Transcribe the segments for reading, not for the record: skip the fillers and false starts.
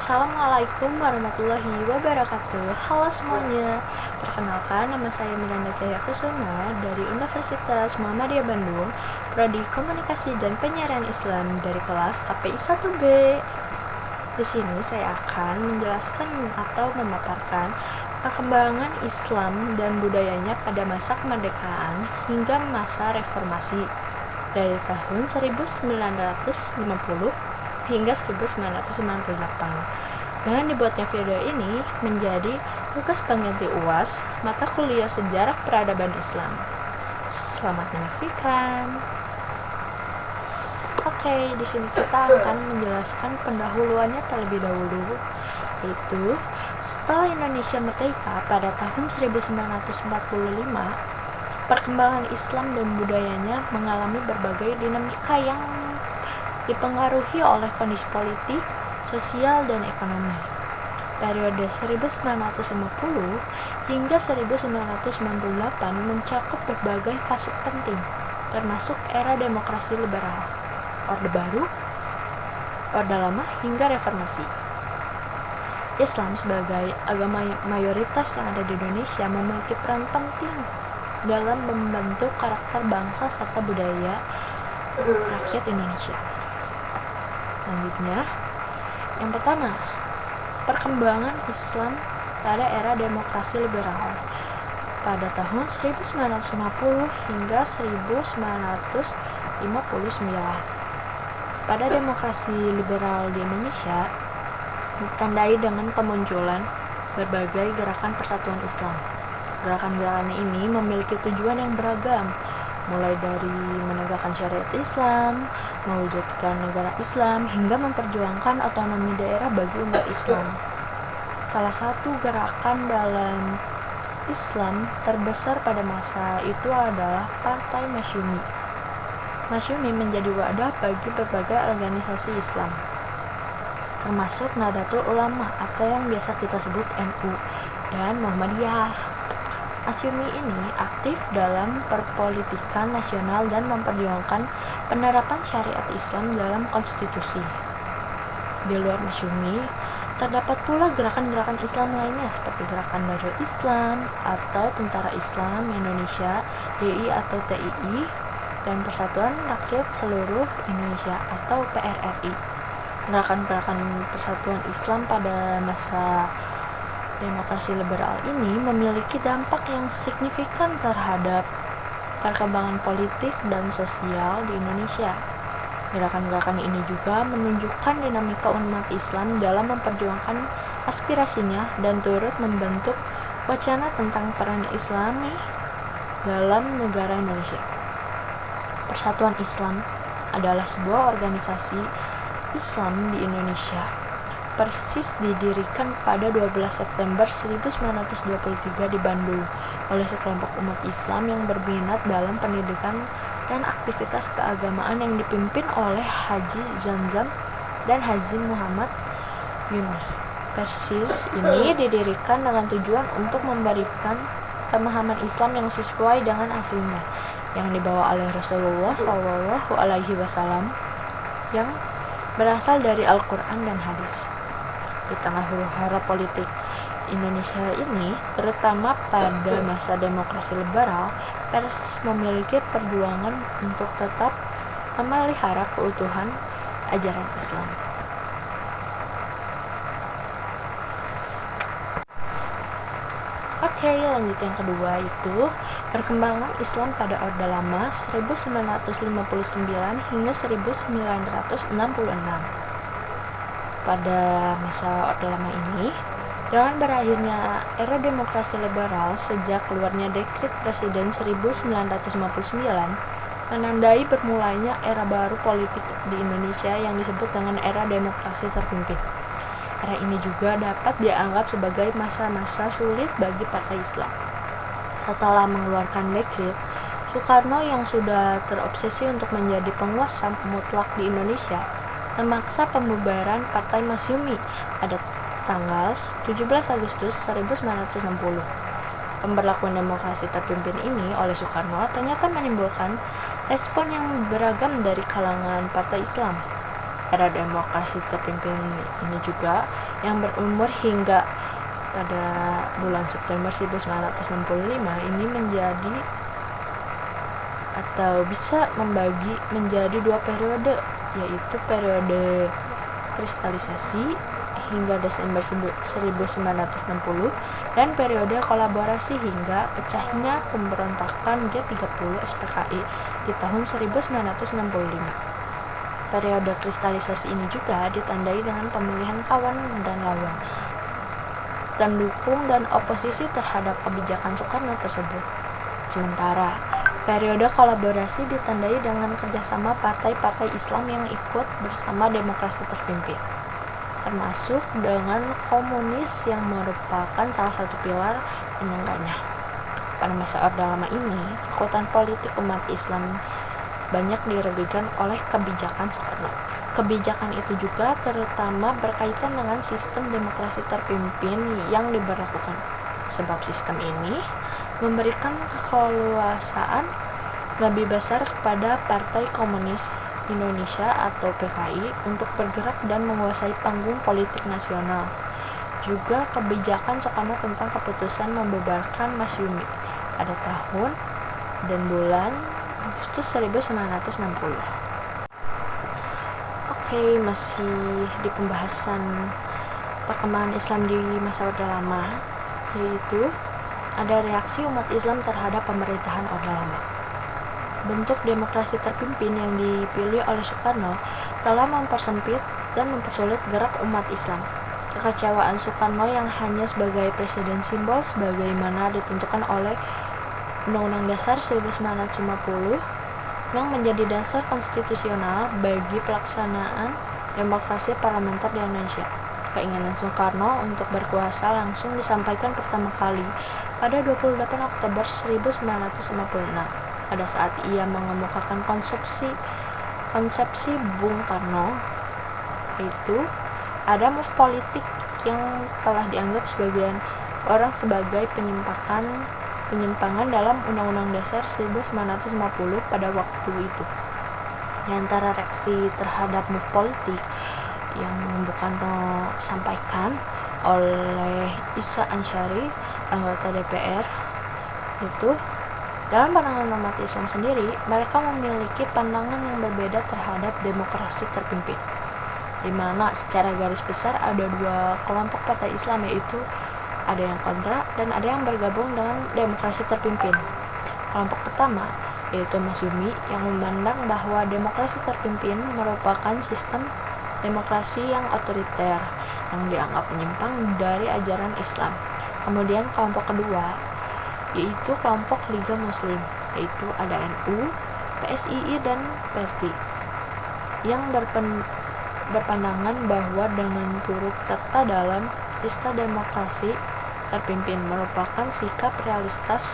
Assalamualaikum warahmatullahi wabarakatuh. Halo semuanya. Perkenalkan, nama saya Miranda Cahya Kusuma dari Universitas Muhammadiyah Bandung, Prodi Komunikasi dan Penyiaran Islam dari kelas KPI 1B. Di sini saya akan menjelaskan atau memaparkan perkembangan Islam dan budayanya pada masa kemerdekaan hingga masa reformasi dari tahun 1950 hingga 1998. Dengan dibuatnya video ini menjadi tugas pengganti UAS mata kuliah Sejarah Peradaban Islam. Selamat menyaksikan. Oke, di sini kita akan menjelaskan pendahuluannya terlebih dahulu, yaitu setelah Indonesia merdeka pada tahun 1945, perkembangan Islam dan budayanya mengalami berbagai dinamika yang dipengaruhi oleh kondisi politik, sosial, dan ekonomi. Periode 1950 hingga 1998 mencakup berbagai fase penting, termasuk era demokrasi liberal, Orde Baru, Orde Lama, hingga reformasi. Islam sebagai agama mayoritas yang ada di Indonesia memiliki peran penting dalam membentuk karakter bangsa serta budaya rakyat Indonesia. Selanjutnya, yang pertama, perkembangan Islam pada era demokrasi liberal pada tahun 1950 hingga 1959. Pada demokrasi liberal di Indonesia ditandai dengan kemunculan berbagai gerakan persatuan Islam. Gerakan-gerakan ini memiliki tujuan yang beragam, mulai dari menegakkan syariat Islam, mewujudkan negara Islam, hingga memperjuangkan otonomi daerah bagi umat Islam. Salah satu gerakan dalam Islam terbesar pada masa itu adalah Partai Masyumi. Masyumi menjadi wadah bagi berbagai organisasi Islam, termasuk Nahdlatul Ulama atau yang biasa kita sebut NU dan Muhammadiyah. Masyumi ini aktif dalam perpolitikan nasional dan memperjuangkan penerapan syariat Islam dalam konstitusi. Di luar Masyumi, terdapat pula gerakan-gerakan Islam lainnya seperti Gerakan Darul Islam atau Tentara Islam Indonesia (DI atau TII) dan Persatuan Rakyat Seluruh Indonesia atau PRRI. Gerakan-gerakan persatuan Islam pada masa demokrasi liberal ini memiliki dampak yang signifikan terhadap perkembangan politik dan sosial di Indonesia. Gerakan-gerakan ini juga menunjukkan dinamika umat Islam dalam memperjuangkan aspirasinya dan turut membentuk wacana tentang peran Islami dalam negara Indonesia. Persatuan Islam adalah sebuah organisasi Islam di Indonesia. Persis didirikan pada 12 September 1923 di Bandung oleh sekelompok umat Islam yang berminat dalam pendidikan dan aktivitas keagamaan yang dipimpin oleh Haji Zamzam dan Haji Muhammad Yunus. Persis ini didirikan dengan tujuan untuk memberikan pemahaman Islam yang sesuai dengan aslinya, yang dibawa oleh Rasulullah SAW yang berasal dari Al-Quran dan Hadis. Di tengah huru-hara politik Indonesia ini, terutama pada masa demokrasi liberal, pers memiliki perjuangan untuk tetap memelihara keutuhan ajaran Islam. Oke, lanjut yang kedua itu perkembangan Islam pada Orde Lama 1959 hingga 1966. Pada masa Orde Lama ini, dengan berakhirnya era demokrasi liberal sejak keluarnya Dekret Presiden 1959, menandai bermulainya era baru politik di Indonesia yang disebut dengan era demokrasi terpimpin. Era ini juga dapat dianggap sebagai masa-masa sulit bagi partai Islam. Setelah mengeluarkan dekret, Soekarno yang sudah terobsesi untuk menjadi penguasa mutlak di Indonesia memaksa pembubaran Partai Masyumi pada tanggal 17 Agustus 1960. Pemberlakuan demokrasi terpimpin ini oleh Soekarno ternyata menimbulkan respon yang beragam dari kalangan partai Islam. Era demokrasi terpimpin ini juga yang berumur hingga pada bulan September 1965 ini menjadi atau bisa membagi menjadi dua periode, yaitu periode kristalisasi hingga Desember 1960 dan periode kolaborasi hingga pecahnya pemberontakan G30 SPKI di tahun 1965. Periode kristalisasi ini juga ditandai dengan pemilihan kawan dan lawan, pendukung dan oposisi terhadap kebijakan Soekarno tersebut. Sementara periode kolaborasi ditandai dengan kerjasama partai-partai Islam yang ikut bersama demokrasi terpimpin, termasuk dengan komunis yang merupakan salah satu pilar penyangganya. Pada masa Orde Lama ini, kekuatan politik umat Islam banyak dirugikan oleh kebijakan Soekarno. Kebijakan itu juga terutama berkaitan dengan sistem demokrasi terpimpin yang diberlakukan, sebab sistem ini memberikan keleluasaan lebih besar kepada Partai Komunis Indonesia atau PKI untuk bergerak dan menguasai panggung politik nasional. Juga kebijakan Soekarno tentang keputusan membubarkan Masyumi pada tahun dan bulan Agustus 1960. Oke, masih di pembahasan perkembangan Islam di masa Orde Lama, yaitu ada reaksi umat Islam terhadap pemerintahan Orde Lama. Bentuk demokrasi terpimpin yang dipilih oleh Soekarno telah mempersempit dan mempersulit gerak umat Islam. Kekecewaan Soekarno yang hanya sebagai presiden simbol sebagaimana ditentukan oleh Undang-Undang Dasar 1950 yang menjadi dasar konstitusional bagi pelaksanaan demokrasi parlementer di Indonesia. Keinginan Soekarno untuk berkuasa langsung disampaikan pertama kali pada 28 Oktober 1956 pada saat ia mengemukakan konsepsi Bung Karno, yaitu ada move politik yang telah dianggap sebagian orang sebagai penyimpangan dalam Undang-Undang Dasar 1950 pada waktu itu. Di antara reaksi terhadap move politik yang Bung Karno sampaikan oleh Isa Ansyari, anggota DPR, itu dalam pandangan umat Islam sendiri, mereka memiliki pandangan yang berbeda terhadap demokrasi terpimpin, di mana secara garis besar ada dua kelompok partai Islam, yaitu ada yang kontra dan ada yang bergabung dengan demokrasi terpimpin. Kelompok pertama yaitu Masyumi yang memandang bahwa demokrasi terpimpin merupakan sistem demokrasi yang otoriter yang dianggap menyimpang dari ajaran Islam. Kemudian kelompok kedua yaitu kelompok Liga Muslim, yaitu ada NU, PSII dan PRT yang berpandangan bahwa dengan turut serta dalam sistem demokrasi terpimpin merupakan sikap realistis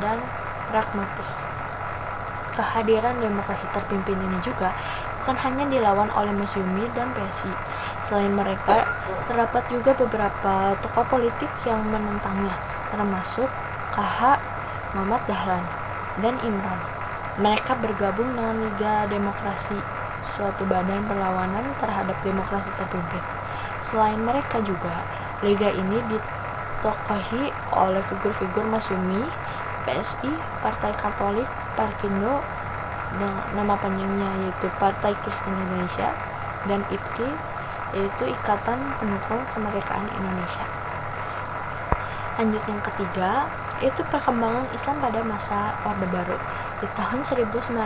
dan pragmatis. Kehadiran demokrasi terpimpin ini juga bukan hanya dilawan oleh Masyumi dan PSI. Selain mereka, terdapat juga beberapa tokoh politik yang menentangnya, termasuk KH, Muhammad Dahlan, dan Imran. Mereka bergabung dengan Liga Demokrasi, suatu badan perlawanan terhadap demokrasi terpimpin. Selain mereka juga, Liga ini ditokohi oleh figur-figur Masyumi, PSI, Partai Katolik, Parkindo, nama panjangnya yaitu Partai Kristen Indonesia, dan IPKI, yaitu Ikatan Pendukung Kemerdekaan Indonesia. Lanjut yang ketiga, yaitu perkembangan Islam pada masa Orde Baru di tahun 1966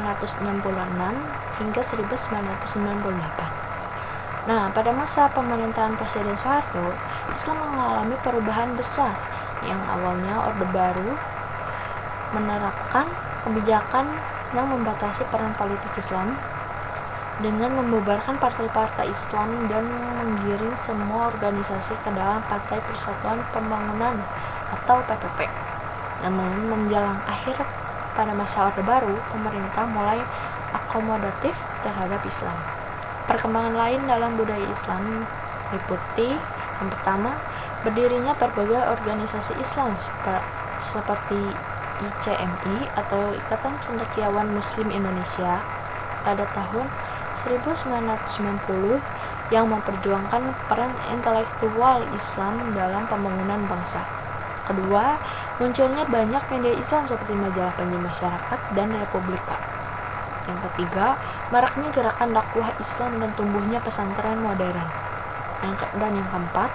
hingga 1998. Nah, pada masa pemerintahan Presiden Soeharto, Islam mengalami perubahan besar. Yang awalnya Orde Baru menerapkan kebijakan yang membatasi peran politik Islam dengan membubarkan partai-partai Islam dan menggiring semua organisasi ke dalam Partai Persatuan Pembangunan atau PPP. Namun menjelang akhir pada masa Orde Baru, pemerintah mulai akomodatif terhadap Islam. Perkembangan lain dalam budaya Islam meliputi yang pertama, berdirinya berbagai organisasi Islam seperti ICMI atau Ikatan Cendekiawan Muslim Indonesia pada tahun 1990 yang memperjuangkan peran intelektual Islam dalam pembangunan bangsa. Kedua, munculnya banyak media Islam seperti majalah Panji Masyarakat dan Republika. Yang ketiga, maraknya gerakan dakwah Islam dan tumbuhnya pesantren modern. Dan yang keempat,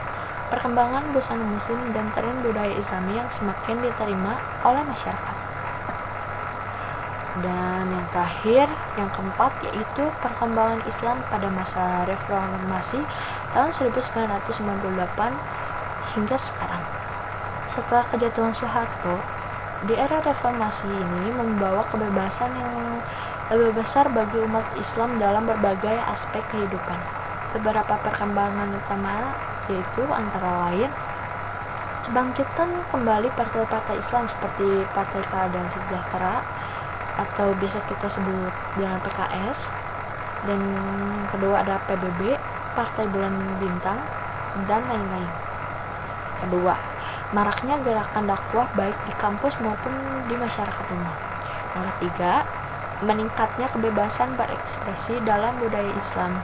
perkembangan busana muslim dan tren budaya Islami yang semakin diterima oleh masyarakat. Dan yang terakhir, yang keempat, yaitu perkembangan Islam pada masa reformasi tahun 1998 hingga sekarang. Setelah kejatuhan Soeharto, di era reformasi ini membawa kebebasan yang lebih besar bagi umat Islam dalam berbagai aspek kehidupan. Beberapa perkembangan utama yaitu antara lain kebangkitan kembali partai-partai Islam seperti Partai Keadilan Sejahtera atau biasa kita sebut dengan PKS, dan kedua ada PBB, Partai Bulan Bintang, dan lain-lain. Kedua, maraknya gerakan dakwah baik di kampus maupun di masyarakat umum. Yang ketiga, meningkatnya kebebasan berekspresi dalam budaya Islam,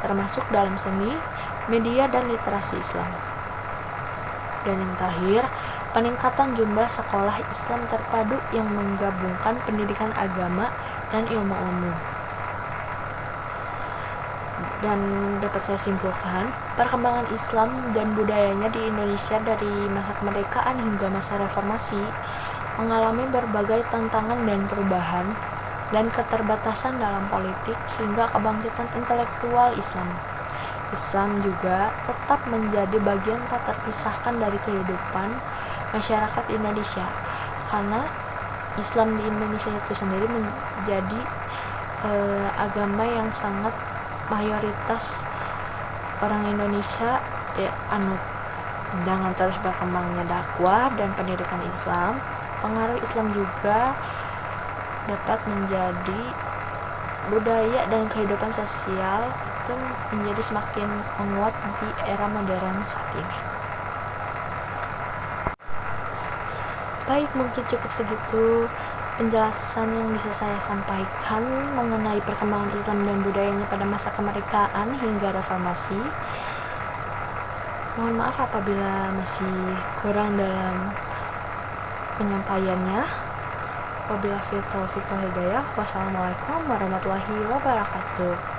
termasuk dalam seni, media, dan literasi Islam. Dan yang terakhir, peningkatan jumlah sekolah Islam terpadu yang menggabungkan pendidikan agama dan ilmu umum. Dan dapat saya simpulkan, perkembangan Islam dan budayanya di Indonesia dari masa kemerdekaan hingga masa reformasi mengalami berbagai tantangan dan perubahan dan keterbatasan dalam politik hingga kebangkitan intelektual Islam. Islam juga tetap menjadi bagian tak terpisahkan dari kehidupan masyarakat Indonesia, karena Islam di Indonesia itu sendiri menjadi agama yang sangat mayoritas orang Indonesia anut. Dengan terus berkembangnya dakwah dan pendidikan Islam, pengaruh Islam juga dapat menjadi budaya dan kehidupan sosial itu menjadi semakin menguat di era modern saat ini. Baik, mungkin cukup segitu penjelasan yang bisa saya sampaikan mengenai perkembangan Islam dan budayanya pada masa kemerdekaan hingga reformasi. Mohon maaf apabila masih kurang dalam penyampaiannya. Wabillahi taufiq wal hidayah. Wassalamualaikum warahmatullahi wabarakatuh.